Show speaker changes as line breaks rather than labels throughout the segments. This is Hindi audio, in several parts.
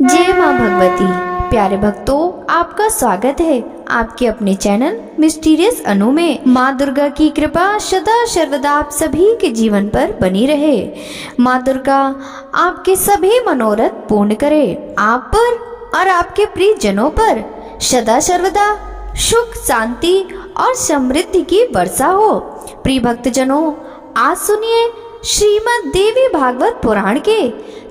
जय माँ भगवती। प्यारे भक्तों, आपका स्वागत है आपके अपने चैनल मिस्टीरियस अनु में। माँ दुर्गा की कृपा सदा सर्वदा आप सभी के जीवन पर बनी रहे। माँ दुर्गा आपके सभी मनोरथ पूर्ण करे। आप पर और आपके प्रियजनों पर सदा सर्वदा सुख, शांति और समृद्धि की वर्षा हो। प्रिय भक्तजनों, आज सुनिए श्रीमद् देवी भागवत पुराण के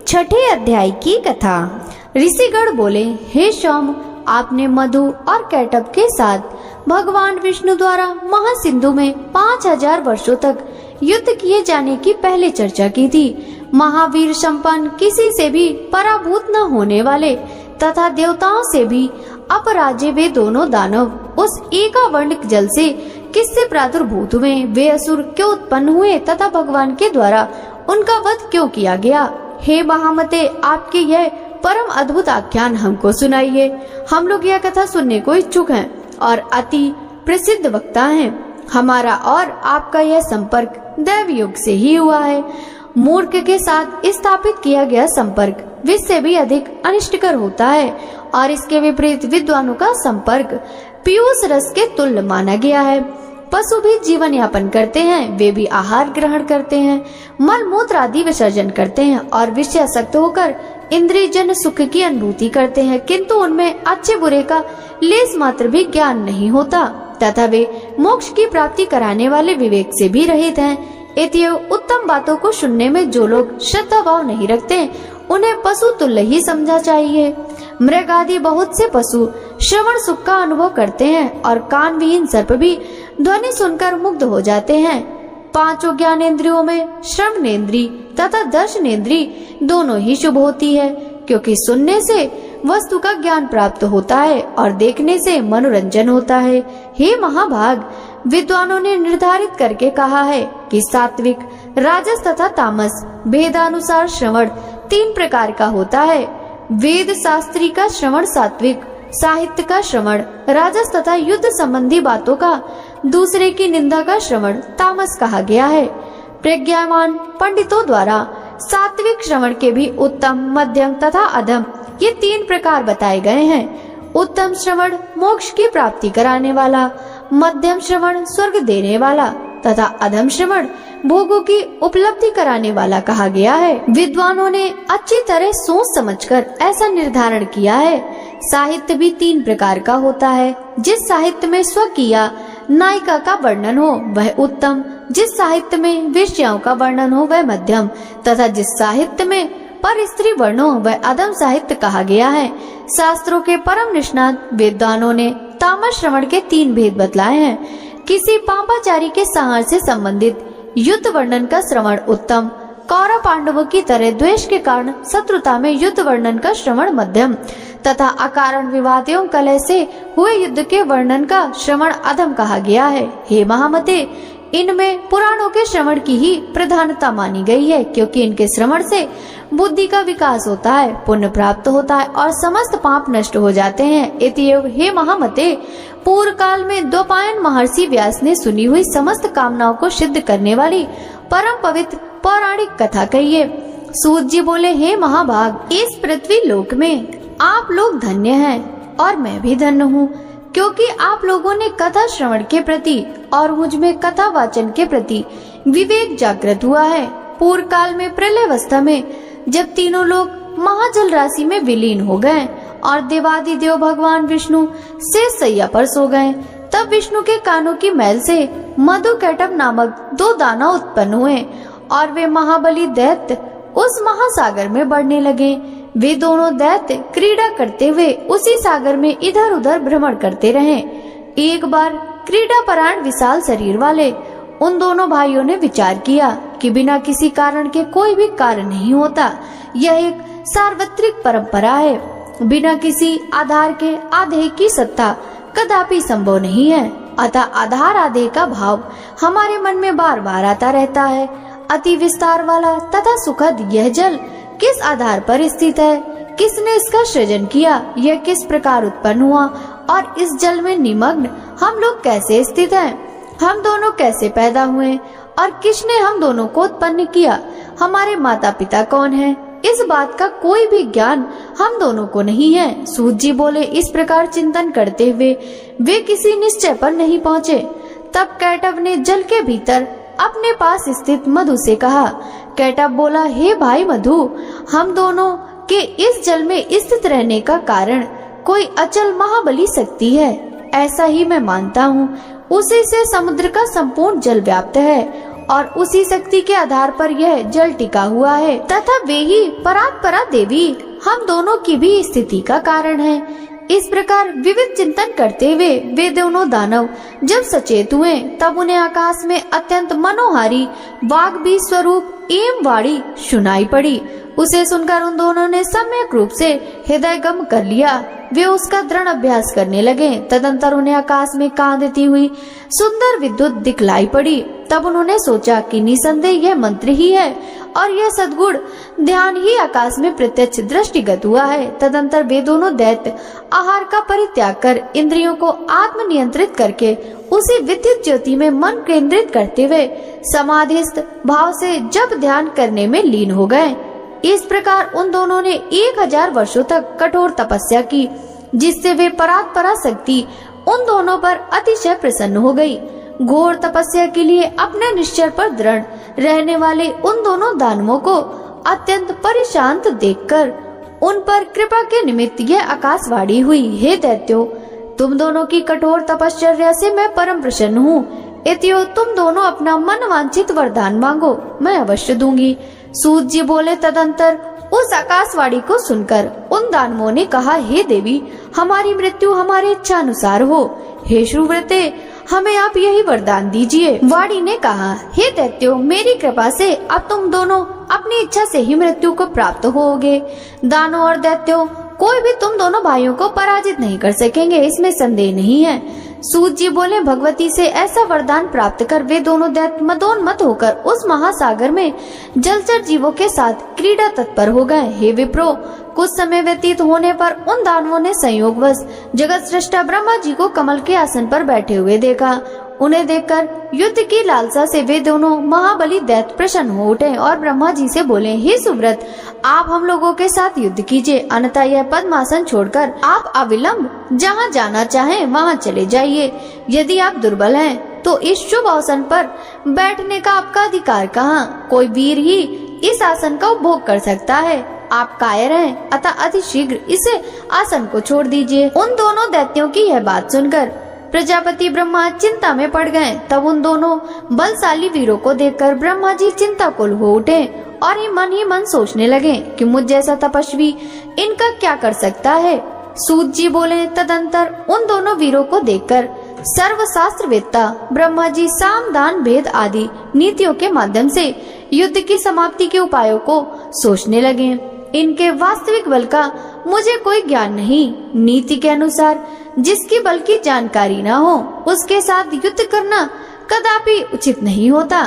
6ठे अध्याय की कथा। ऋषिगण बोले, हे सौम, आपने मधु और कैटभ के साथ भगवान विष्णु द्वारा महासिंधु में 5000 वर्षों तक युद्ध किए जाने की पहले चर्चा की थी। महावीर संपन्न, किसी से भी पराभूत न होने वाले तथा देवताओं से भी अपराजे वे दोनों दानव उस एकावर्ण जल से किससे प्रादुर्भूत हुए, वे असुर क्यों उत्पन्न हुए तथा भगवान के द्वारा उनका वध क्यों किया गया। हे महामते, आपके यह परम अद्भुत आख्यान हमको सुनाइए। हम लोग यह कथा सुनने को इच्छुक हैं और अति प्रसिद्ध वक्ता हैं। हमारा और आपका यह संपर्क दैव योग से ही हुआ है। मूर्ख के साथ स्थापित किया गया संपर्क विष से भी अधिक अनिष्टकर होता है और इसके विपरीत विद्वानों का संपर्क पीयूष रस के तुल्य माना गया है। पशु भी जीवन यापन करते हैं, वे भी आहार ग्रहण करते हैं, मल मूत्र आदि विसर्जन करते हैं और विषयासक्त होकर इंद्रिय जन सुख की अनुभूति करते हैं, किंतु उनमें अच्छे बुरे का लेस मात्र भी ज्ञान नहीं होता तथा वे मोक्ष की प्राप्ति कराने वाले विवेक से भी रहित हैं। इतने उत्तम बातों को सुनने में जो लोग श्रद्धा भाव नहीं रखते, उन्हें पशु तुल्य ही समझा चाहिए। मृग आदि बहुत से पशु श्रवण सुख का अनुभव करते हैं और कान विहीन सर्प भी ध्वनि सुनकर मुग्ध हो जाते हैं। पांचों ज्ञानेंद्रियों में श्रवणेंद्री तथा दर्शनेंद्री दोनों ही शुभ होती है, क्योंकि सुनने से वस्तु का ज्ञान प्राप्त होता है और देखने से मनोरंजन होता है। हे महाभाग, विद्वानों ने निर्धारित करके कहा है कि सात्विक, राजस तथा तामस भेदानुसार श्रवण 3 प्रकार का होता है। वेद शास्त्री का श्रवण सात्विक, साहित्य का श्रवण राजस तथा युद्ध संबंधी बातों का दूसरे की निंदा का श्रवण तामस कहा गया है। प्रज्ञावान पंडितों द्वारा सात्विक श्रवण के भी उत्तम, मध्यम तथा अधम ये 3 प्रकार बताए गए हैं। उत्तम श्रवण मोक्ष की प्राप्ति कराने वाला, मध्यम श्रवण स्वर्ग देने वाला तथा अधम श्रवण भोगों की उपलब्धि कराने वाला कहा गया है। विद्वानों ने अच्छी तरह सोच समझकर ऐसा निर्धारण किया है। साहित्य भी 3 प्रकार का होता है। जिस साहित्य में स्वकीय नायिका का वर्णन हो वह उत्तम, जिस साहित्य में वेश्याओं का वर्णन हो वह मध्यम तथा जिस साहित्य में पर स्त्री वर्ण हो वह अधम साहित्य कहा गया है। शास्त्रों के परम निष्णात विद्वानों ने तामस श्रवण के 3 भेद बतलाए हैं। किसी पापाचारी के संहार से संबंधित युद्ध वर्णन का श्रवण उत्तम, कौरव पांडवों की तरह द्वेष के कारण शत्रुता में युद्ध वर्णन का श्रवण मध्यम तथा अकारण विवाद एवं कलह से हुए युद्ध के वर्णन का श्रवण अधम कहा गया है। हे महामते, इनमें पुराणों के श्रवण की ही प्रधानता मानी गई है, क्योंकि इनके श्रवण से बुद्धि का विकास होता है, पुण्य प्राप्त होता है और समस्त पाप नष्ट हो जाते हैं। इतएव हे महामते, पूर्व काल में द्वैपायन महर्षि व्यास ने सुनी हुई समस्त कामनाओं को सिद्ध करने वाली परम पवित्र पौराणिक कथा कहिए। सूत जी बोले, हे महाभाग, इस पृथ्वी लोक में आप लोग धन्य हैं और मैं भी धन्य हूँ, क्योंकि आप लोगों ने कथा श्रवण के प्रति और मुझ में कथा वाचन के प्रति विवेक जागृत हुआ है। पूर्व काल में प्रलयावस्था में जब तीनों लोग महाजल राशि में विलीन हो गए और देवादिदेव भगवान विष्णु शेष शैया पर सो गए, तब विष्णु के कानों की मैल से मधु कैटभ नामक 2 दानव उत्पन्न हुए और वे महाबली दैत्य उस महासागर में बढ़ने लगे। वे दोनों दैत्य क्रीड़ा करते हुए उसी सागर में इधर उधर भ्रमण करते रहे। एक बार क्रीड़ा परायण विशाल शरीर वाले उन दोनों भाइयों ने विचार किया कि बिना किसी कारण के कोई भी कार्य नहीं होता। यह एक सार्वत्रिक परंपरा है। बिना किसी आधार के आधेय की सत्ता कदापि संभव नहीं है। अतः आधार आधेय का भाव हमारे मन में बार बार आता रहता है। अति विस्तार वाला तथा सुखद यह जल किस आधार पर स्थित है, किसने इसका सृजन किया, यह किस प्रकार उत्पन्न हुआ और इस जल में निमग्न हम लोग कैसे स्थित हैं, हम दोनों कैसे पैदा हुए और किसने हम दोनों को उत्पन्न किया, हमारे माता पिता कौन हैं, इस बात का कोई भी ज्ञान हम दोनों को नहीं है। सूत जी बोले, इस प्रकार चिंतन करते हुए वे किसी निश्चय पर नहीं पहुँचे। तब कैटव ने जल के भीतर अपने पास स्थित मधु से कहा। कैटव बोला, हे भाई मधु, हम दोनों के इस जल में स्थित रहने का कारण कोई अचल महाबली शक्ति है, ऐसा ही मैं मानता हूँ। उसी से समुद्र का संपूर्ण जल व्याप्त है और उसी शक्ति के आधार पर यह जल टिका हुआ है तथा वे ही परात्परा देवी हम दोनों की भी स्थिति का कारण है। इस प्रकार विविध चिंतन करते हुए वे दोनों दानव जब सचेत हुए तब उन्हें आकाश में अत्यंत मनोहारी वाग्भी स्वरूप एवं वाणी सुनाई पड़ी। उसे सुनकर उन दोनों ने सम्यक रूप से हृदयगम कर लिया। वे उसका दृढ़ अभ्यास करने लगे। तदंतर उन्हें आकाश में कांदती हुई सुंदर विद्युत दिखलाई पड़ी। तब उन्होंने सोचा कि निसंदेह यह मंत्र ही है और यह सद्गुण ध्यान ही आकाश में प्रत्यक्ष दृष्टिगत हुआ है। तदंतर वे दोनों दैत्य आहार का परित्याग कर इंद्रियों को आत्म नियंत्रित करके उसी विद्युत ज्योति में मन केंद्रित करते हुए समाधिस्थ भाव से जब ध्यान करने में लीन हो गए। इस प्रकार उन दोनों ने 1000 वर्षों तक कठोर तपस्या की, जिससे वे परात्परा शक्ति उन दोनों पर अतिशय प्रसन्न हो गई। घोर तपस्या के लिए अपने निश्चय पर दृढ़ रहने वाले उन दोनों दानवों को अत्यंत परेशान देखकर उन पर कृपा के निमित्त यह आकाशवाणी हुई, हे दैत्यो, तुम दोनों की कठोर तपश्चर्या से मैं परम प्रसन्न हूँ। इत्यो तुम दोनों अपना मन वांछित वरदान मांगो, मैं अवश्य दूंगी। सूत जी बोले, तदंतर उस आकाशवाणी को सुनकर उन दानवों ने कहा, हे देवी, हमारी मृत्यु हमारे इच्छा अनुसार हो। हे सुव्रते, हमें आप यही वरदान दीजिए। वाणी ने कहा, हे दैत्यो, मेरी कृपा से अब तुम दोनों अपनी इच्छा से ही मृत्यु को प्राप्त होगे। दानव और दैत्यो कोई भी तुम दोनों भाइयों को पराजित नहीं कर सकेंगे, इसमें संदेह नहीं है। सूत जी बोले, भगवती से ऐसा वरदान प्राप्त कर वे दोनों दैत्य मदोन्मत्त होकर उस महासागर में जलचर जीवों के साथ क्रीड़ा तत्पर हो गए। हे विप्रो, कुछ समय व्यतीत होने पर उन दानवों ने संयोगवश जगत सृष्टा ब्रह्मा जी को कमल के आसन पर बैठे हुए देखा। उन्हें देखकर युद्ध की लालसा से वे दोनों महाबली दैत्य प्रसन्न हो उठे और ब्रह्मा जी से बोले, हे सुव्रत, आप हम लोगों के साथ युद्ध कीजिए, अन्यथा यह पद्मासन छोड़कर आप अविलंब जहाँ जाना चाहें वहाँ चले जाइए। यदि आप दुर्बल हैं तो इस शुभ आसन पर बैठने का आपका अधिकार कहाँ? कोई वीर ही इस आसन का उपभोग कर सकता है। आप कायर हैं, अतः अति शीघ्र इसे आसन को छोड़ दीजिए। उन दोनों दैत्यों की यह बात सुनकर प्रजापति ब्रह्मा चिंता में पड़ गए। तब उन दोनों बलशाली वीरों को देखकर ब्रह्मा जी चिंताकुल हो उठे और ही मन सोचने लगे कि मुझ जैसा तपस्वी इनका क्या कर सकता है। सूत जी बोले, तदंतर उन दोनों वीरों को देखकर सर्वशास्त्रवेत्ता ब्रह्मा जी साम दान भेद आदि नीतियों के माध्यम से युद्ध की समाप्ति के उपायों को सोचने लगे। इनके वास्तविक बल का मुझे कोई ज्ञान नहीं। नीति के अनुसार जिसकी बल की जानकारी न हो उसके साथ युद्ध करना कदापि उचित नहीं होता।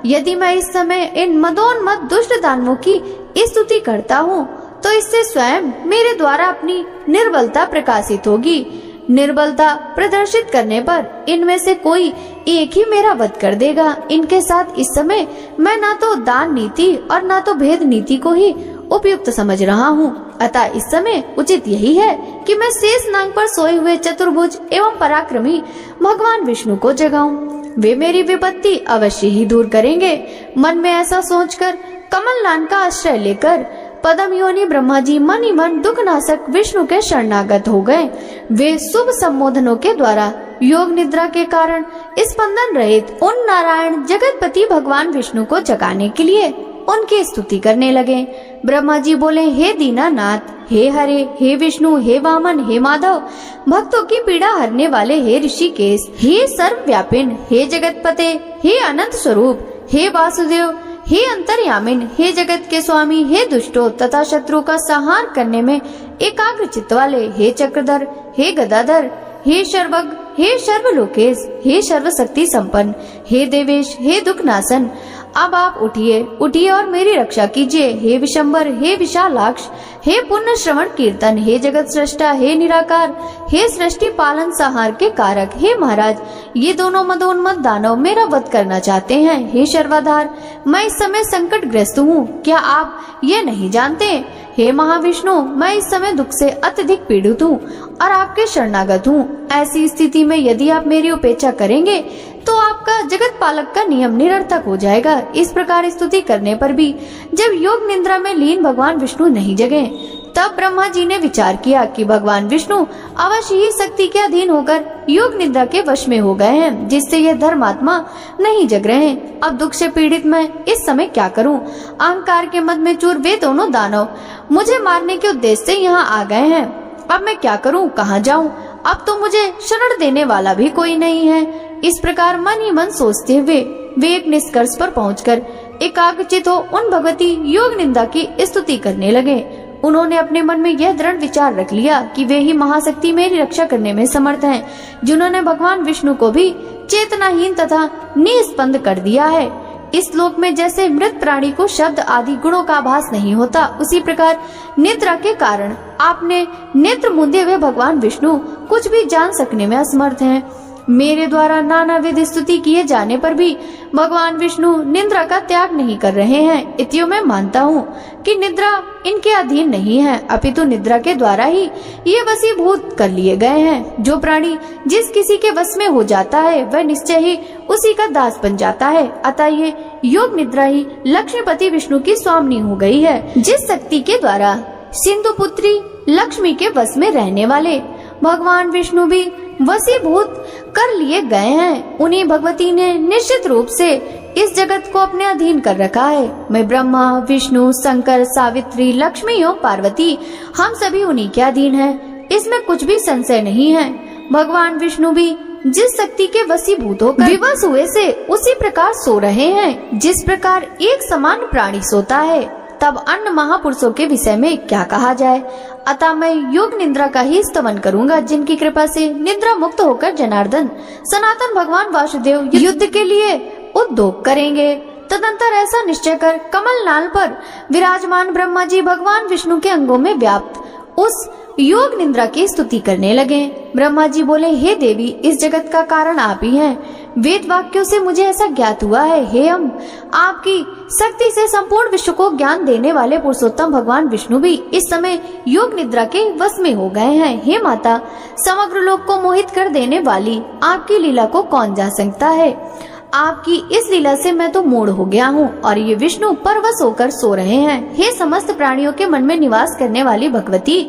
यदि मैं इस समय इन मदोन्मत्त दुष्ट दानवों की स्तुति करता हूँ तो इससे स्वयं मेरे द्वारा अपनी निर्बलता प्रकाशित होगी। निर्बलता प्रदर्शित करने पर इनमें से कोई एक ही मेरा वध कर देगा। इनके साथ इस समय मैं ना तो दान नीति और ना तो भेद नीति को ही उपयुक्त समझ रहा हूँ। अतः इस समय उचित यही है कि मैं शेष नाग पर सोए हुए चतुर्भुज एवं पराक्रमी भगवान विष्णु को जगाऊं। वे मेरी विपत्ति अवश्य ही दूर करेंगे। मन में ऐसा सोचकर कमलनान का आश्रय लेकर पदम योनि ब्रह्मा जी मन ही मन दुखनाशक विष्णु के शरणागत हो गए। वे शुभ संबोधनों के द्वारा योग निद्रा के कारण स्पंदन रहित उन नारायण जगतपति भगवान विष्णु को जगाने के लिए उनकी स्तुति करने लगे। ब्रह्मा जी बोले, हे दीनानाथ, हे हरे, हे विष्णु, हे वामन, हे माधव, भक्तों की पीड़ा हरने वाले हे ऋषिकेश, हे सर्वव्यापिन, हे जगतपते, हे अनंत स्वरूप, हे वासुदेव, हे अंतर्यामिन, हे जगत के स्वामी, हे दुष्टों तथा शत्रु का संहार करने में एकाग्र चित्त वाले, हे चक्रधर, हे गदाधर, हे सर्वज्ञ, हे सर्वलोकेश, हे सर्वशक्ति संपन्न, हे देवेश, हे दुखनाशन, अब आप उठिए, उठिए और मेरी रक्षा कीजिए। हे विशंबर, हे विशालाक्ष, हे पुण्य श्रवण कीर्तन, हे जगत सृष्टा, हे निराकार, हे सृष्टि पालन संहार के कारक, हे महाराज, ये दोनों मदोन्मत्त दानव मेरा वध करना चाहते हैं। हे शर्वाधार, मैं इस समय संकटग्रस्त हूँ, क्या आप ये नहीं जानते? हे महाविष्णु, मैं इस समय दुख से अत्यधिक पीड़ित हूँ और आपके शरणागत हूँ। ऐसी स्थिति में यदि आप मेरी उपेक्षा करेंगे तो आपका जगत पालक का नियम निरर्थक हो जाएगा। इस प्रकार स्तुति करने पर भी जब योग निद्रा में लीन भगवान विष्णु नहीं जगे, तब ब्रह्मा जी ने विचार किया कि भगवान विष्णु अवश्य ही शक्ति के अधीन होकर योग निद्रा के वश में हो गए हैं, जिससे ये धर्मात्मा नहीं जग रहे हैं। अब दुख से पीड़ित मैं इस समय क्या करूं? अहंकार के मद में चूर वे दोनों दानव मुझे मारने के उद्देश्य से यहाँ आ गए हैं। अब मैं क्या करूं? कहाँ जाऊं? अब तो मुझे शरण देने वाला भी कोई नहीं है। इस प्रकार मन ही मन सोचते हुए वे एक निष्कर्ष पर पहुंचकर एकाग्रचित हो उन भगवती योग निंदा की स्तुति करने लगे। उन्होंने अपने मन में यह दृढ़ विचार रख लिया कि वे ही महाशक्ति मेरी रक्षा करने में समर्थ हैं, जिन्होंने भगवान विष्णु को भी चेतनाहीन तथा निस्पंद कर दिया है। इस लोक में जैसे मृत प्राणी को शब्द आदि गुणों का आभास नहीं होता, उसी प्रकार निद्रा के कारण आपने नेत्र मूंदे हुए भगवान विष्णु कुछ भी जान सकने में असमर्थ हैं। मेरे द्वारा नानाविध स्तुति किए जाने पर भी भगवान विष्णु निद्रा का त्याग नहीं कर रहे हैं। इतियों मैं मानता हूँ कि निद्रा इनके अधीन नहीं है, अपितु निद्रा के द्वारा ही ये वशीभूत कर लिए गए हैं। जो प्राणी जिस किसी के वश में हो जाता है वह निश्चय ही उसी का दास बन जाता है। अतः ये योग निद्रा ही लक्ष्मीपति विष्णु की स्वामिनी हो गई है, जिस शक्ति के द्वारा सिंधु पुत्री लक्ष्मी के वश में रहने वाले भगवान विष्णु भी वशीभूत कर लिए गए हैं। उन्हीं भगवती ने निश्चित रूप से इस जगत को अपने अधीन कर रखा है। मैं ब्रह्मा, विष्णु, शंकर, सावित्री, लक्ष्मी और पार्वती, हम सभी उन्हीं के अधीन हैं। इसमें कुछ भी संशय नहीं है। भगवान विष्णु भी जिस शक्ति के वशीभूत होकर विवश हुए से उसी प्रकार सो रहे हैं, जिस प्रकार एक समान प्राणी सोता है। तब अन्य महापुरुषों के विषय में क्या कहा जाए। अतः मैं योग निद्रा का ही स्तवन करूंगा, जिनकी कृपा से निद्रा मुक्त होकर जनार्दन सनातन भगवान वासुदेव युद्ध के लिए उद्योग करेंगे। तदंतर ऐसा निश्चय कर कमल नाल पर विराजमान ब्रह्मा जी भगवान विष्णु के अंगों में व्याप्त उस योग निद्रा की स्तुति करने लगे। ब्रह्मा जी बोले, हे देवी, इस जगत का कारण आप ही हैं। वेद वाक्यों से मुझे ऐसा ज्ञात हुआ है। हे हम, आपकी शक्ति से संपूर्ण विश्व को ज्ञान देने वाले पुरुषोत्तम भगवान विष्णु भी इस समय योग निद्रा के वश में हो गए हैं। हे माता, समग्र लोक को मोहित कर देने वाली आपकी लीला को कौन जान सकता है। आपकी इस लीला से मैं तो मूढ़ हो गया हूँ और ये विष्णु परवश होकर सो रहे हैं। हे समस्त प्राणियों के मन में निवास करने वाली भगवती,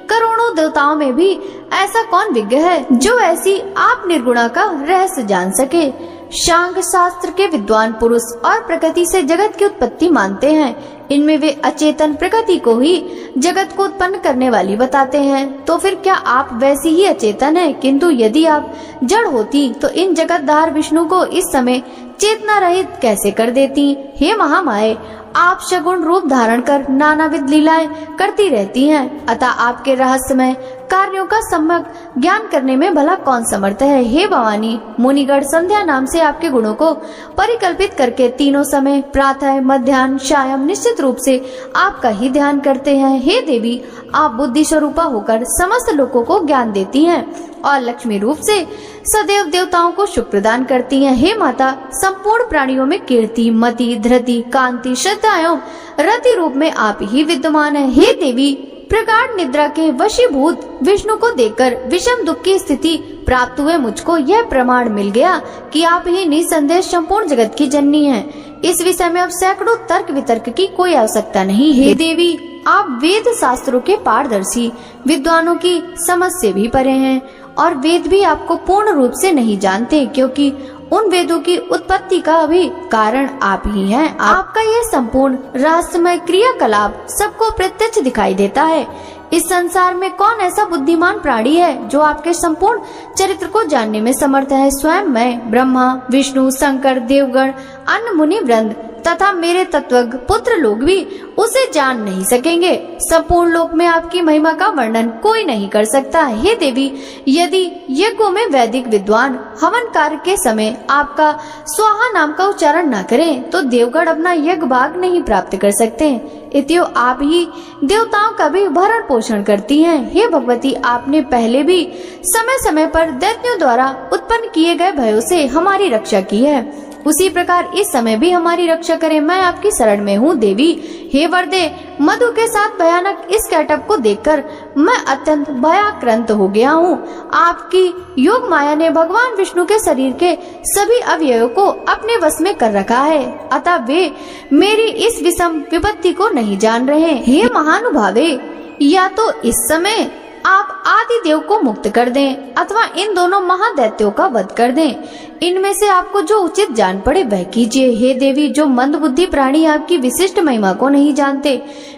करोड़ों देवताओं में भी ऐसा कौन विज्ञ है जो ऐसी आप निर्गुणा का रहस्य जान सके। शांग शास्त्र के विद्वान पुरुष और प्रकृति से जगत की उत्पत्ति मानते हैं। इनमें वे अचेतन प्रकृति को ही जगत को उत्पन्न करने वाली बताते हैं। तो फिर क्या आप वैसी ही अचेतन हैं? किंतु यदि आप जड़ होती तो इन जगतधार विष्णु को इस समय चेतना रहित कैसे कर देती। हे महामाये, आप सगुण रूप धारण कर नानाविध लीलाएं करती रहती हैं। अतः आपके रहस्यमय कार्यों का सम्यक ज्ञान करने में भला कौन समर्थ है। हे भवानी, मुनिगण संध्या नाम से आपके गुणों को परिकल्पित करके तीनों समय प्रातः, मध्याह्न, सायं निश्चित रूप से आपका ही ध्यान करते हैं। हे देवी, आप बुद्धि स्वरूपा होकर समस्त लोगों को ज्ञान देती हैं और लक्ष्मी रूप से सदैव देवताओं को सुख प्रदान करती हैं। हे माता, संपूर्ण प्राणियों में कीर्ति, मति, धृति, कांति, श्रद्धा एवं रति रूप में आप ही विद्यमान हैं। हे देवी, प्रगाढ़ निद्रा के वशीभूत विष्णु को देखकर विषम दुख की स्थिति प्राप्त हुए मुझको यह प्रमाण मिल गया कि आप ही निसंदेह संपूर्ण जगत की जननी हैं। इस विषय में अब सैकड़ों तर्क वितर्क की कोई आवश्यकता नहीं। हे देवी, आप वेद शास्त्रों के पारदर्शी विद्वानों की समझ से भी परे हैं और वेद भी आपको पूर्ण रूप से नहीं जानते, क्योंकि उन वेदों की उत्पत्ति का भी कारण आप ही हैं। आपका यह संपूर्ण रहस्यमय क्रियाकलाप सबको प्रत्यक्ष दिखाई देता है। इस संसार में कौन ऐसा बुद्धिमान प्राणी है जो आपके संपूर्ण चरित्र को जानने में समर्थ है। स्वयं मैं, ब्रह्मा, विष्णु, शंकर, देवगण, अन्य मुनि वृंद तथा मेरे तत्वज्ञ पुत्र लोग भी उसे जान नहीं सकेंगे। संपूर्ण लोक में आपकी महिमा का वर्णन कोई नहीं कर सकता। हे देवी, यदि यज्ञों में वैदिक विद्वान हवन कार्य के समय आपका स्वाहा नाम का उच्चारण न करें तो देवगण अपना यज्ञ भाग नहीं प्राप्त कर सकते। इत्यो आप ही देवताओं का भी भरण पोषण करती हैं। हे भगवती, आपने पहले भी समय समय पर दैत्यों द्वारा उत्पन्न किए गए भयों से हमारी रक्षा की है, उसी प्रकार इस समय भी हमारी रक्षा करें। मैं आपकी शरण में हूँ देवी। हे वरदे, मधु के साथ भयानक इस कैटअप को देखकर मैं अत्यंत भयाक्रांत हो गया हूँ। आपकी योग माया ने भगवान विष्णु के शरीर के सभी अवयवों को अपने वश में कर रखा है, अतः वे मेरी इस विषम विपत्ति को नहीं जान रहे। हे महानुभावे, या तो इस समय आप आदि देव को मुक्त कर दें अथवा इन दोनों महादैत्यों का वध कर दें। इनमें से आपको जो उचित जान पड़े वह कीजिए। हे देवी, जो मंदबुद्धि प्राणी आपकी विशिष्ट महिमा को नहीं जानते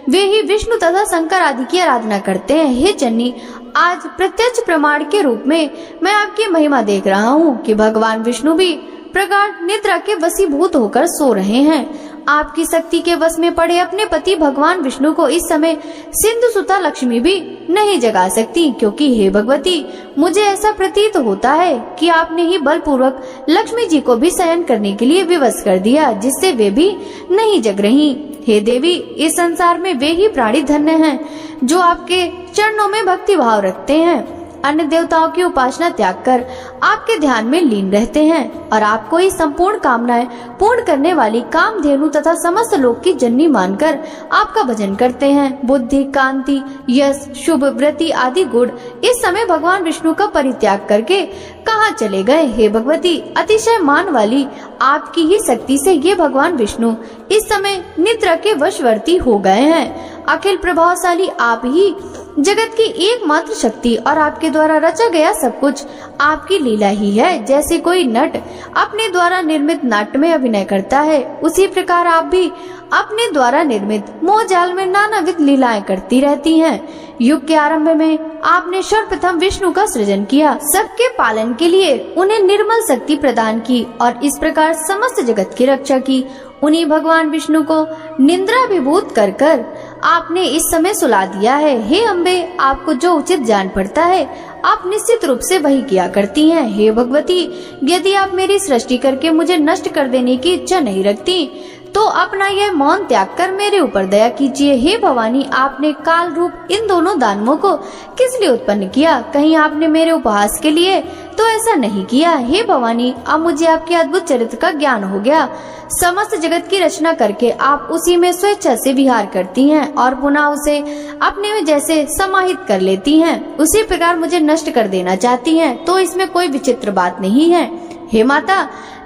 वे ही विष्णु तथा शंकर आदि की आराधना करते हैं। हे जननी, आज प्रत्यक्ष प्रमाण के रूप में मैं आपकी महिमा देख रहा हूँ कि भगवान विष्णु भी प्रगाढ़ निद्रा के वशीभूत होकर सो रहे हैं। आपकी शक्ति के वश में पड़े अपने पति भगवान विष्णु को इस समय सिंधु सुता लक्ष्मी भी नहीं जगा सकती, क्योंकि हे भगवती, मुझे ऐसा प्रतीत होता है कि आपने ही बलपूर्वक लक्ष्मी जी को भी शयन करने के लिए विवश कर दिया, जिससे वे भी नहीं जग रही। हे देवी, इस संसार में वे ही प्राणी धन्य हैं जो आपके चरणों में भक्ति भाव रखते हैं, अन्य देवताओं की उपासना त्याग कर आपके ध्यान में लीन रहते हैं और आपको ही संपूर्ण कामनाएं पूर्ण करने वाली कामधेनु तथा समस्त लोक की जननी मानकर आपका भजन करते हैं। बुद्धि, कांति, यश, शुभ, व्रति आदि गुण इस समय भगवान विष्णु का परित्याग करके कहाँ चले गए? हे भगवती, अतिशय मान वाली आपकी ही शक्ति से ये भगवान विष्णु इस समय निद्रा के वशवर्ती हो गए हैं। अखिल प्रभावशाली आप ही जगत की एकमात्र शक्ति और आपके द्वारा रचा गया सब कुछ आपकी लीला ही है। जैसे कोई नट अपने द्वारा निर्मित नाट्य में अभिनय करता है, उसी प्रकार आप भी अपने द्वारा निर्मित मोहजाल में नानाविध लीलाएं करती रहती हैं। युग के आरंभ में आपने सर्वप्रथम विष्णु का सृजन किया, सबके पालन के लिए उन्हें निर्मल शक्ति प्रदान की और इस प्रकार समस्त जगत की रक्षा की। उन्हीं भगवान विष्णु को निंद्राभिभूत कर कर आपने इस समय सुला दिया है। हे अम्बे, आपको जो उचित जान पड़ता है आप निश्चित रूप से वही किया करती हैं। हे भगवती, यदि आप मेरी सृष्टि करके मुझे नष्ट कर देने की इच्छा नहीं रखती तो अपना यह मौन त्याग कर मेरे ऊपर दया कीजिए। हे भवानी, आपने काल रूप इन दोनों दानवों को किस लिए उत्पन्न किया? कहीं आपने मेरे उपहास के लिए तो ऐसा नहीं किया। हे भवानी, अब मुझे आपके अद्भुत चरित्र का ज्ञान हो गया। समस्त जगत की रचना करके आप उसी में स्वेच्छा से विहार करती हैं और पुनः उसे अपने में जैसे समाहित कर लेती हैं, उसी प्रकार मुझे नष्ट कर देना चाहती हैं, तो इसमें कोई विचित्र बात नहीं है। हे माता,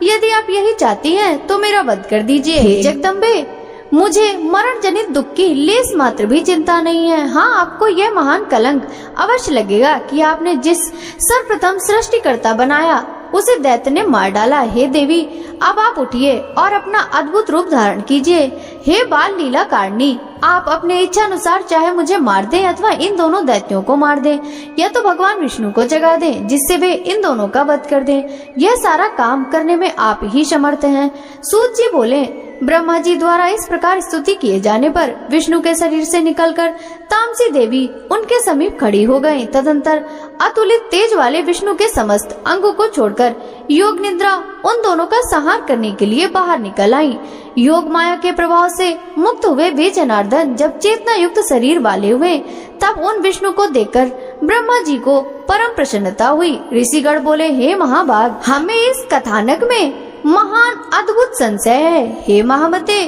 यदि आप यही चाहती हैं तो मेरा वध कर दीजिए। हे जगदम्बे, मुझे मरण जनित दुख की लेस मात्र भी चिंता नहीं है। हाँ, आपको यह महान कलंक अवश्य लगेगा कि आपने जिस सर्वप्रथम सृष्टिकर्ता बनाया उसे दैत्य ने मार डाला। हे देवी, अब आप उठिए और अपना अद्भुत रूप धारण कीजिए। हे बाल लीला कारिणी, आप अपने इच्छा अनुसार चाहे मुझे मार दें अथवा इन दोनों दैत्यों को मार दें, या तो भगवान विष्णु को जगा दें जिससे वे इन दोनों का वध कर दें। यह सारा काम करने में आप ही समर्थ हैं। सूत जी बोले, ब्रह्मा जी द्वारा इस प्रकार स्तुति किए जाने पर विष्णु के शरीर से निकलकर तामसी देवी उनके समीप खड़ी हो गयी। तदंतर अतुलित तेज वाले विष्णु के समस्त अंगों को छोड़कर योग निद्रा उन दोनों का संहार करने के लिए बाहर निकल आई। योग माया के प्रभाव से मुक्त हुए वे जनार्दन जब चेतना युक्त शरीर वाले हुए तब उन विष्णु को देखकर ब्रह्मा जी को परम प्रसन्नता हुई। ऋषिगण बोले, हे महाभाग, हमें इस कथानक में महान अद्भुत संशय है। हे महामते,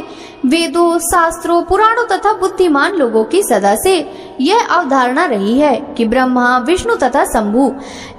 वेदों, शास्त्रों, पुराणों तथा बुद्धिमान लोगों की सदा से यह अवधारणा रही है कि ब्रह्मा, विष्णु तथा शंभु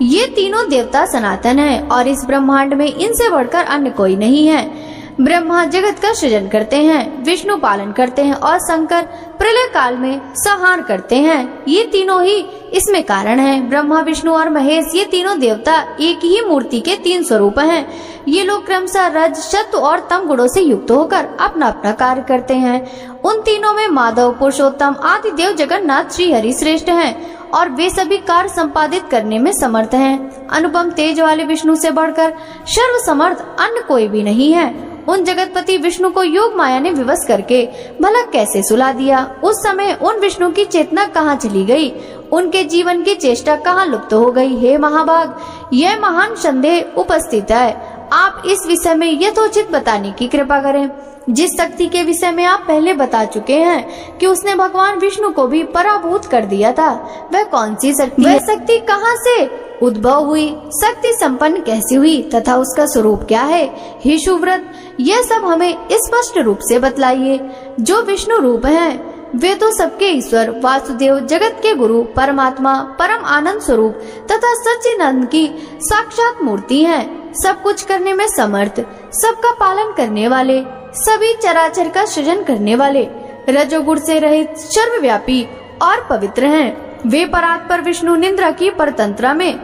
ये तीनों देवता सनातन हैं और इस ब्रह्मांड में इनसे बढ़कर अन्य कोई नहीं है। ब्रह्मा जगत का सृजन करते हैं, विष्णु पालन करते हैं और शंकर प्रलय काल में संहार करते हैं। ये तीनों ही इसमें कारण हैं। ब्रह्मा, विष्णु और महेश ये तीनों देवता एक ही मूर्ति के तीन स्वरूप हैं। ये लोग क्रमशः रज, सत्व और तम गुणों से युक्त होकर अपना अपना कार्य करते हैं। उन तीनों में माधव, पुरुषोत्तम आदि देव जगन्नाथ श्री हरि श्रेष्ठ हैं और वे सभी कार्य संपादित करने में समर्थ हैं। अनुपम तेज वाले विष्णु से बढ़कर सर्व समर्थ अन्य कोई भी नहीं है। उन जगतपति विष्णु को योग माया ने विवश करके भला कैसे सुला दिया। उस समय उन विष्णु की चेतना कहाँ चली गई, उनके जीवन की चेष्टा कहाँ लुप्त हो गई। हे महाभाग, यह महान संदेह उपस्थित है, आप इस विषय में यथोचित बताने की कृपा करें। जिस शक्ति के विषय में आप पहले बता चुके हैं कि उसने भगवान विष्णु को भी पराभूत कर दिया था, वह कौन सी शक्ति है? वह शक्ति कहाँ से उद्भव हुई, शक्ति संपन्न कैसी हुई तथा उसका स्वरूप क्या है? हे सुव्रत, यह सब हमें स्पष्ट रूप से बतलाइए। जो विष्णु रूप हैं, वे तो सबके ईश्वर वासुदेव, जगत के गुरु, परमात्मा, परम आनंद स्वरूप तथा सच्चिदानंद की साक्षात मूर्ति हैं। सब कुछ करने में समर्थ, सबका पालन करने वाले, सभी चराचर का सृजन करने वाले, रजोगुण से रहित, सर्वव्यापी और पवित्र हैं। वे परात्पर विष्णु निद्रा की परतंत्रा में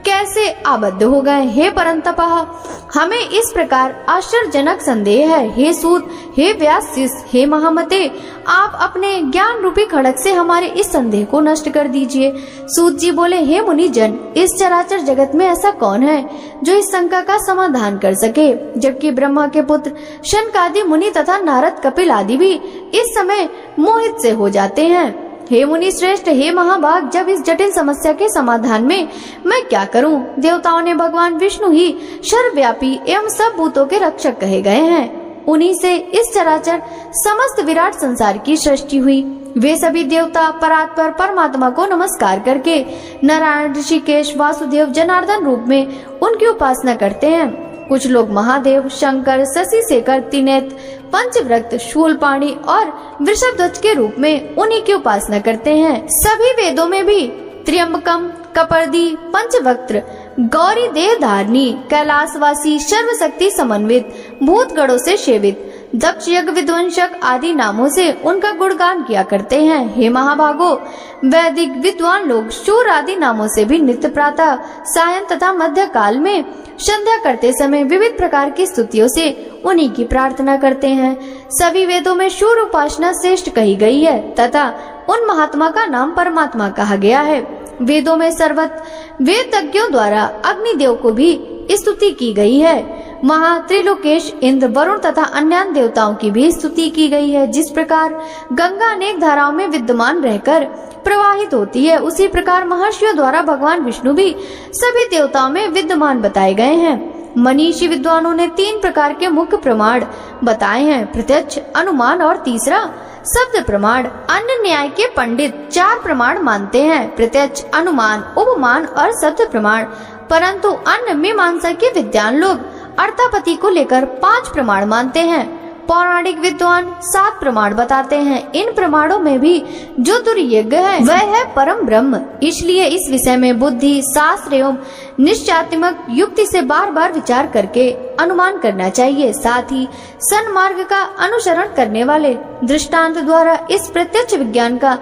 कैसे आबद्ध हो गए? हे परंतपः, हमें इस प्रकार आश्चर्यजनक संदेह है। हे सूत, हे व्यास शिष्य, हे महामते, आप अपने ज्ञान रूपी खड़ग से हमारे इस संदेह को नष्ट कर दीजिए। सूत जी बोले, हे मुनि जन, इस चराचर जगत में ऐसा कौन है जो इस शंका का समाधान कर सके? जबकि ब्रह्मा के पुत्र शनकादि मुनि तथा नारद, कपिल आदि भी इस समय मोहित से हो जाते हैं। हे मुनि श्रेष्ठ, हे महाभाग, जब इस जटिल समस्या के समाधान में मैं क्या करूं? देवताओं ने भगवान विष्णु ही सर्वव्यापी एवं सब भूतों के रक्षक कहे गए हैं। उन्हीं से इस चराचर समस्त विराट संसार की सृष्टि हुई। वे सभी देवता परात्पर परमात्मा को नमस्कार करके नारायण, ऋषिकेश, वासुदेव, जनार्दन रूप में उनकी उपासना करते हैं। कुछ लोग महादेव, शंकर, शशि शेखर, त्रिनेत्र, पंचव्रत, शूलपाणी और वृषभध्वज के रूप में उन्हीं की उपासना करते हैं। सभी वेदों में भी त्र्यंबकम, कपर्दी, पंचवक्त्र, गौरी देह धारणी, कैलाशवासी, सर्वशक्ति समन्वित, भूतगणों से सेवित, दक्ष यज्ञ विध्वंसक आदि नामों से उनका गुणगान किया करते हैं। हे महाभागो, वैदिक विद्वान लोग शूर आदि नामों से भी नित्य प्रातः, सायं तथा मध्य काल में संध्या करते समय विविध प्रकार की स्तुतियों से उन्हीं की प्रार्थना करते हैं। सभी वेदों में शूर उपासना श्रेष्ठ कही गई है तथा उन महात्मा का नाम परमात्मा कहा गया है। वेदों में सर्वत्र वेदज्ञों द्वारा अग्निदेव को भी स्तुति की गई है। महा त्रिलोकेश, इंद्र, वरुण तथा अन्य देवताओं की भी स्तुति की गई है। जिस प्रकार गंगा अनेक धाराओं में विद्यमान रहकर प्रवाहित होती है, उसी प्रकार महर्षियों द्वारा भगवान विष्णु भी सभी देवताओं में विद्यमान बताए गए हैं। मनीषी विद्वानों ने 3 प्रकार के मुख्य प्रमाण बताए हैं, प्रत्यक्ष, अनुमान और तीसरा शब्द प्रमाण। अन्य न्याय के पंडित 4 प्रमाण मानते हैं, प्रत्यक्ष, अनुमान, उपमान और शब्द प्रमाण। परंतु अन्य मीमांसा के विद्वान लोग अर्थापति को लेकर 5 प्रमाण मानते हैं। पौराणिक विद्वान 7 प्रमाण बताते हैं। इन प्रमाणों में भी जो दुर्यज्ञ है वह है परम ब्रह्म। इसलिए इस विषय में बुद्धि, शास्त्र एवं निश्चयात्मक युक्ति से बार बार विचार करके अनुमान करना चाहिए। साथ ही सन्मार्ग का अनुसरण करने वाले दृष्टांत द्वारा इस प्रत्यक्ष विज्ञान का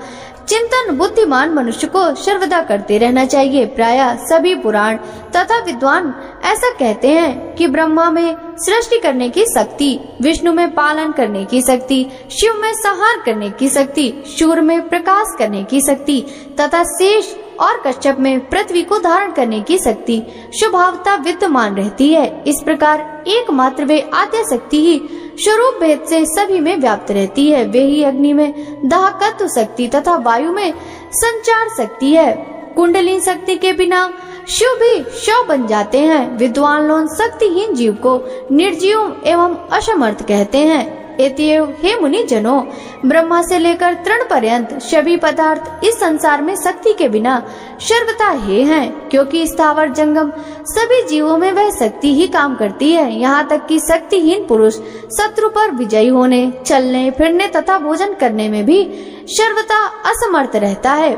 चिंतन बुद्धिमान मनुष्य को सर्वदा करते रहना चाहिए। प्रायः सभी पुराण तथा विद्वान ऐसा कहते हैं कि ब्रह्मा में सृष्टि करने की शक्ति, विष्णु में पालन करने की शक्ति, शिव में संहार करने की शक्ति, शूर में प्रकाश करने की शक्ति तथा शेष और कश्यप में पृथ्वी को धारण करने की शक्ति स्वभावतः विद्यमान रहती है। इस प्रकार एकमात्र वे आद्य शक्ति ही स्वरूप भेद से सभी में व्याप्त रहती है। वे ही अग्नि में दाहकत्व शक्ति तथा वायु में संचार शक्ति है। कुंडली शक्ति के बिना शिव भी शव बन जाते हैं। विद्वान लोग शक्तिहीन जीव को निर्जीव एवं असमर्थ कहते हैं। एतएव हे मुनि जनों, ब्रह्मा से लेकर तृण पर्यंत सभी पदार्थ इस संसार में शक्ति के बिना सर्वथा हे हैं, क्योंकि स्थावर जंगम सभी जीवों में वह शक्ति ही काम करती है। यहाँ तक कि शक्तिहीन पुरुष शत्रु पर विजयी होने, चलने फिरने तथा भोजन करने में भी सर्वथा असमर्थ रहता है।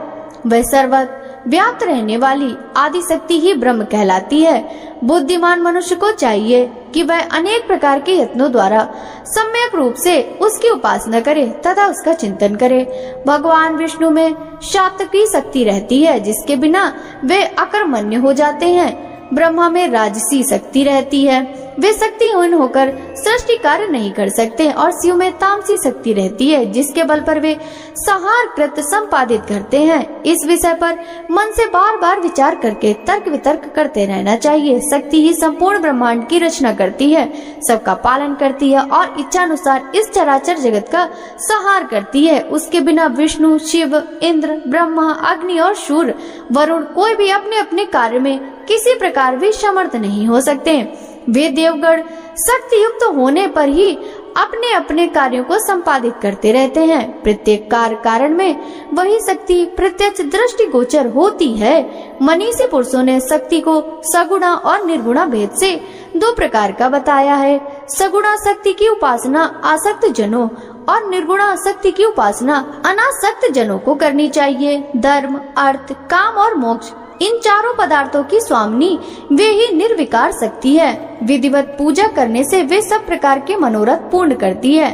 वह सर्वत्र व्याप्त रहने वाली आदि शक्ति ही ब्रह्म कहलाती है। बुद्धिमान मनुष्य को चाहिए कि वह अनेक प्रकार के यत्नों द्वारा सम्यक रूप से उसकी उपासना करे तथा उसका चिंतन करे। भगवान विष्णु में सात्विकी शक्ति रहती है, जिसके बिना वे अकर्मण्य हो जाते हैं। ब्रह्मा में राजसी शक्ति रहती है, वे शक्तिहीन होकर सृष्टि कार्य नहीं कर सकते और शिव में तामसी शक्ति रहती है जिसके बल पर वे संहार कृत्य संपादित करते हैं। इस विषय पर मन से बार बार विचार करके तर्क वितर्क करते रहना चाहिए। शक्ति ही संपूर्ण ब्रह्मांड की रचना करती है, सबका पालन करती है और इच्छानुसार इस चराचर जगत का संहार करती है। उसके बिना विष्णु, शिव, इंद्र, ब्रह्मा, अग्नि और सूर्य, वरुण कोई भी अपने अपने कार्य में किसी प्रकार भी समर्थ नहीं हो सकते। वे देवगण शक्ति युक्त होने पर ही अपने अपने कार्यों को संपादित करते रहते हैं। प्रत्येक कार्य कारण में वही शक्ति प्रत्यक्ष दृष्टि गोचर होती है। मनीषी पुरुषों ने शक्ति को सगुणा और निर्गुणा भेद से दो प्रकार का बताया है। सगुणा शक्ति की उपासना आसक्त जनों और निर्गुणा शक्ति की उपासना अनासक्त जनों को करनी चाहिए। धर्म, अर्थ, काम और मोक्ष, इन चारों पदार्थों की स्वामिनी वे ही निर्विकार शक्ति है। विधिवत पूजा करने से वे सब प्रकार के मनोरथ पूर्ण करती है।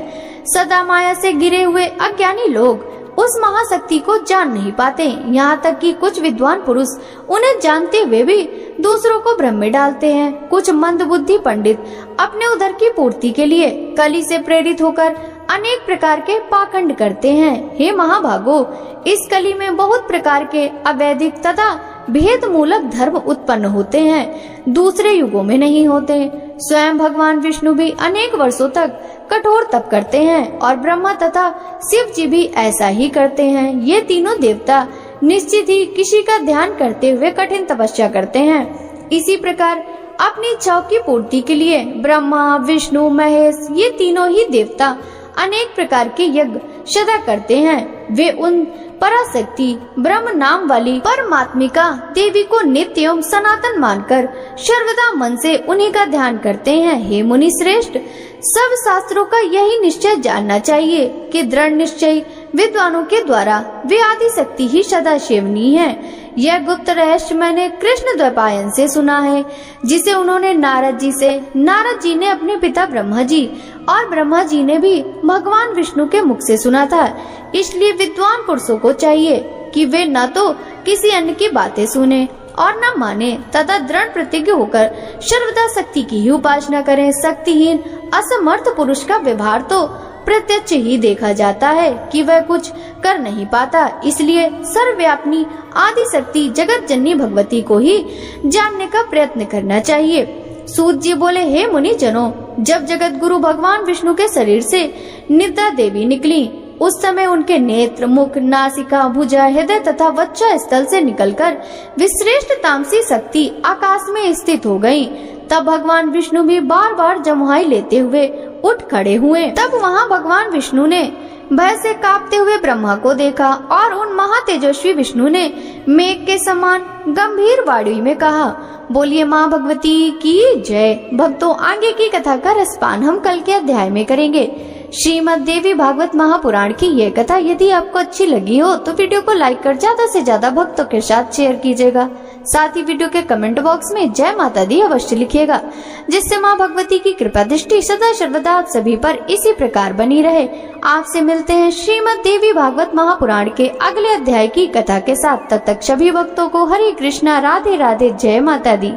सदा माया से गिरे हुए अज्ञानी लोग उस महाशक्ति को जान नहीं पाते। यहाँ तक कि कुछ विद्वान पुरुष उन्हें जानते हुए भी दूसरों को भ्रम में डालते हैं। कुछ मंद बुद्धि पंडित अपने उदर की पूर्ति के लिए कली से प्रेरित होकर अनेक प्रकार के पाखंड करते हैं। हे महाभागो, इस कली में बहुत प्रकार के अवैधिक तथा भेद मूलक धर्म उत्पन्न होते हैं, दूसरे युगों में नहीं होते। स्वयं भगवान विष्णु भी अनेक वर्षों तक कठोर तप करते हैं और ब्रह्मा तथा शिव जी भी ऐसा ही करते हैं। ये तीनों देवता निश्चित ही किसी का ध्यान करते हुए कठिन तपस्या करते हैं। इसी प्रकार अपनी इच्छाओं की पूर्ति के लिए ब्रह्मा, विष्णु, महेश ये तीनों ही देवता अनेक प्रकार के यज्ञ सदा करते हैं। वे उन पराशक्ति ब्रह्म नाम वाली परमात्मिका देवी को नित्य एवं सनातन मानकर सर्वदा मन से उन्हीं का ध्यान करते हैं। हे मुनि श्रेष्ठ, सब शास्त्रों का यही निश्चय जानना चाहिए कि दृढ़ निश्चय विद्वानों के द्वारा वे आदि शक्ति ही सदा सेवनीय है। यह गुप्त रहस्य मैंने कृष्ण द्वैपायन से सुना है, जिसे उन्होंने नारद जी से, नारद जी ने अपने पिता ब्रह्मा जी और ब्रह्मा जी ने भी भगवान विष्णु के मुख से सुना था। इसलिए विद्वान पुरुषों को चाहिए कि वे न तो किसी अन्य की बातें सुने और न माने तथा दृढ़ प्रतिज्ञ होकर सर्वदा शक्ति की ही उपासना करें। शक्तिहीन असमर्थ पुरुष का व्यवहार तो प्रत्यक्ष ही देखा जाता है कि वह कुछ कर नहीं पाता। इसलिए सर्वव्यापिनी आदि शक्ति जगत जननी भगवती को ही जानने का प्रयत्न करना चाहिए। सूत जी बोले, हे मुनि जनों, जब जगत गुरु भगवान विष्णु के शरीर से निद्रा देवी निकली, उस समय उनके नेत्र, मुख, नासिका, भुजा, हृदय तथा वक्षा स्थल से निकलकर विश्रेष्ठ तामसी शक्ति आकाश में स्थित हो गयी। तब भगवान विष्णु भी बार बार जमुहाई लेते हुए उठ खड़े हुए। तब वहाँ भगवान विष्णु ने भय से कांपते हुए ब्रह्मा को देखा और उन महातेजस्वी विष्णु ने मेघ के समान गंभीर वाणी में कहा, बोलिए माँ भगवती की जय। भक्तों, आगे की कथा का रसपान हम कल के अध्याय में करेंगे। श्रीमद् देवी भागवत महापुराण की यह कथा यदि आपको अच्छी लगी हो तो वीडियो को लाइक कर ज्यादा से ज्यादा भक्तों के साथ शेयर कीजिएगा। साथ ही वीडियो के कमेंट बॉक्स में जय माता दी अवश्य लिखिएगा, जिससे माँ भगवती की कृपा दृष्टि सदा सर्वदा आप सभी पर इसी प्रकार बनी रहे। आपसे मिलते हैं श्रीमद् देवी भागवत महापुराण के अगले अध्याय की कथा के साथ। तब तक सभी भक्तों को हरे कृष्णा, राधे राधे, जय माता दी।